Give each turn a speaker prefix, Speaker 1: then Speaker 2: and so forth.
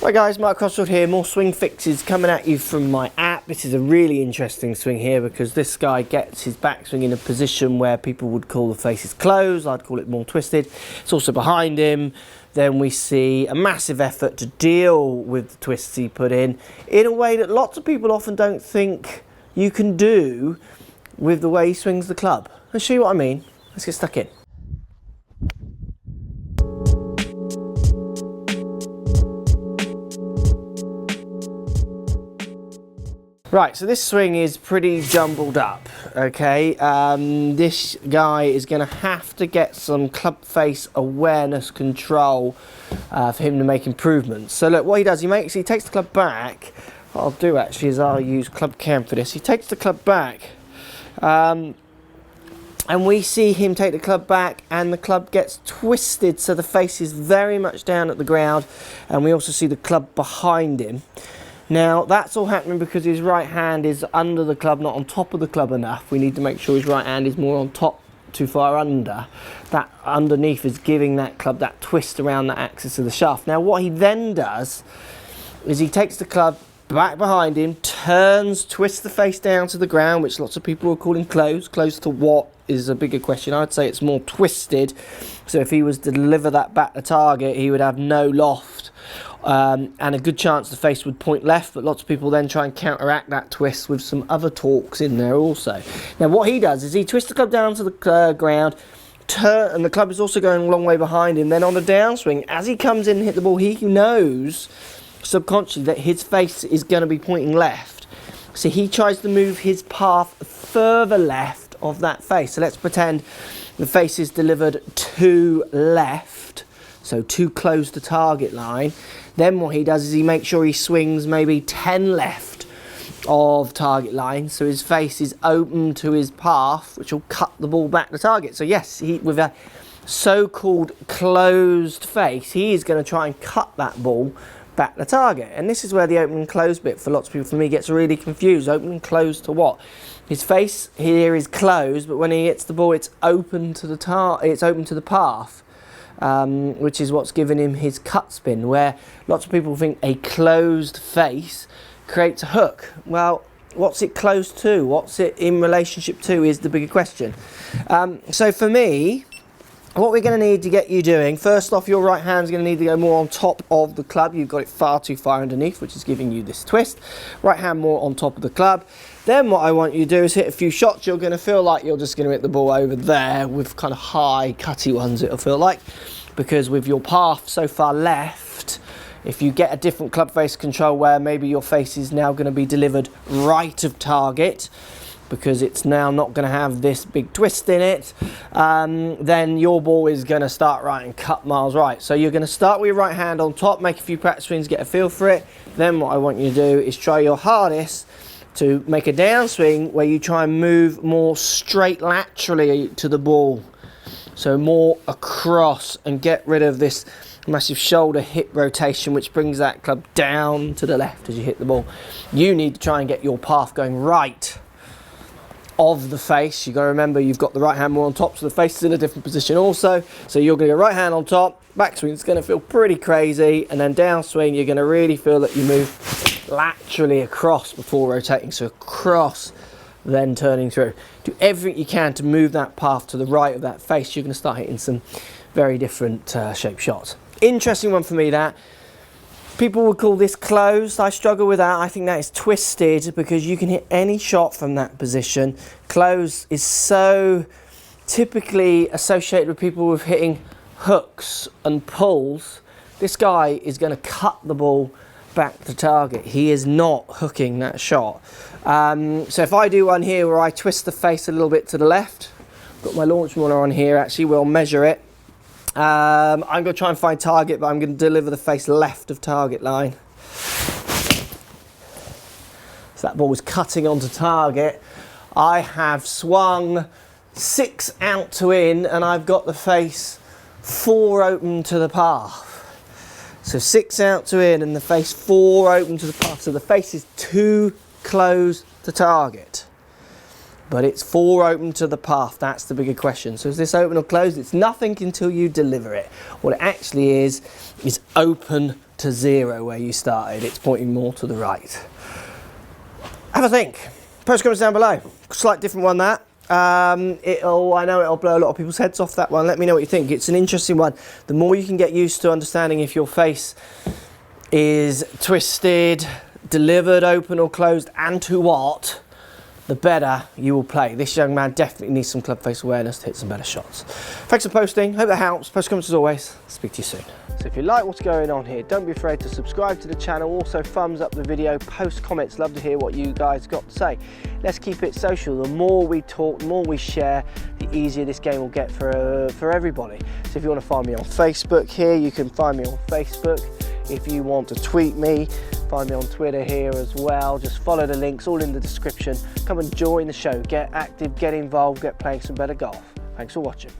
Speaker 1: Hi guys, Mark Crossfield here, more swing fixes coming at you from my app. This is a really interesting swing here because this guy gets his backswing in a position where people would call the faces closed, I'd call it more twisted. It's also behind him. Then we see a massive effort to deal with the twists he put in a way that lots of people often don't think you can do with the way he swings the club. I'll show you what I mean. Let's get stuck in. Right, so this swing is pretty jumbled up, okay? This guy is going to have to get some club face awareness control for him to make improvements. So look, what he does, he takes the club back. What I'll do actually is I'll use club cam for this. He takes the club back, and we see him take the club back and the club gets twisted, so the face is very much down at the ground, and we also see the club behind him. Now that's all happening because his right hand is under the club, not on top of the club enough. We need to make sure his right hand is more on top, too far under. That underneath is giving that club that twist around the axis of the shaft. Now what he then does is he takes the club back behind him, turns, twists the face down to the ground, which lots of people are calling closed. Close to what is a bigger question. I'd say it's more twisted. So if he was to deliver that back to target, he would have no loft. And a good chance the face would point left, but lots of people then try and counteract that twist with some other torques in there also. Now what he does is he twists the club down to the ground, and the club is also going a long way behind him. Then on the downswing, as he comes in and hit the ball, he knows subconsciously that his face is going to be pointing left. So he tries to move his path further left of that face. So let's pretend the face is delivered to left, so too close to target line. Then what he does is he makes sure he swings maybe 10 left of target line, so his face is open to his path, which will cut the ball back to target. So yes, with a so-called closed face, he is going to try and cut that ball back to target. And this is where the open and close bit for lots of people, for me, gets really confused. Open and close to what? His face here is closed, but when he hits the ball, it's open to the path. Which is what's given him his cut spin, where lots of people think a closed face creates a hook. Well, what's it closed to? What's it in relationship to is the bigger question. So for me, what we're going to need to get you doing, first off, your right hand's going to need to go more on top of the club. You've got it far too far underneath, which is giving you this twist. Right hand more on top of the club. Then what I want you to do is hit a few shots. You're going to feel like you're just going to hit the ball over there with kind of high, cutty ones, it'll feel like. Because with your path so far left, if you get a different club face control where maybe your face is now going to be delivered right of target, because it's now not going to have this big twist in it, then your ball is going to start right and cut miles right. So you're going to start with your right hand on top, make a few practice swings, get a feel for it. Then what I want you to do is try your hardest to make a downswing where you try and move more straight laterally to the ball. So more across, and get rid of this massive shoulder hip rotation, which brings that club down to the left as you hit the ball. You need to try and get your path going right of the face. You've got to remember you've got the right hand more on top, so the face is in a different position also. So you're going to go right hand on top, backswing is going to feel pretty crazy, and then downswing you're going to really feel that you move laterally across before rotating, so across then turning through. Do everything you can to move that path to the right of that face. You're going to start hitting some very different shape shots. Interesting one for me, that. People would call this closed. I struggle with that. I think that is twisted because you can hit any shot from that position. Closed is so typically associated with people with hitting hooks and pulls. This guy is going to cut the ball back to target. He is not hooking that shot. So if I do one here where I twist the face a little bit to the left, got my launch monitor on here, actually we'll measure it. I'm going to try and find target, but I'm going to deliver the face left of target line. So that ball was cutting onto target. I have swung 6 out to in, and I've got the face 4 open to the path. So 6 out to in and the face 4 open to the path. So the face is too close to target, but it's 4 open to the path. That's the bigger question. So is this open or closed? It's nothing until you deliver it. What it actually is open to 0 where you started. It's pointing more to the right. Have a think. Post comments down below. Slight different one that. I know it'll blow a lot of people's heads off, that one. Let me know what you think. It's an interesting one. The more you can get used to understanding if your face is twisted, delivered, open or closed, and to what, the better you will play. This young man definitely needs some club face awareness to hit some better shots. Thanks for posting. Hope that helps. Post comments as always. Speak to you soon. So if you like what's going on here, don't be afraid to subscribe to the channel. Also thumbs up the video, post comments. Love to hear what you guys got to say. Let's keep it social. The more we talk, the more we share, the easier this game will get for everybody. So if you want to find me on Facebook here, you can find me on Facebook. If you want to tweet me, find me on Twitter here as well. Just follow the links, all in the description. Come and join the show. Get active, get involved, get playing some better golf. Thanks for watching.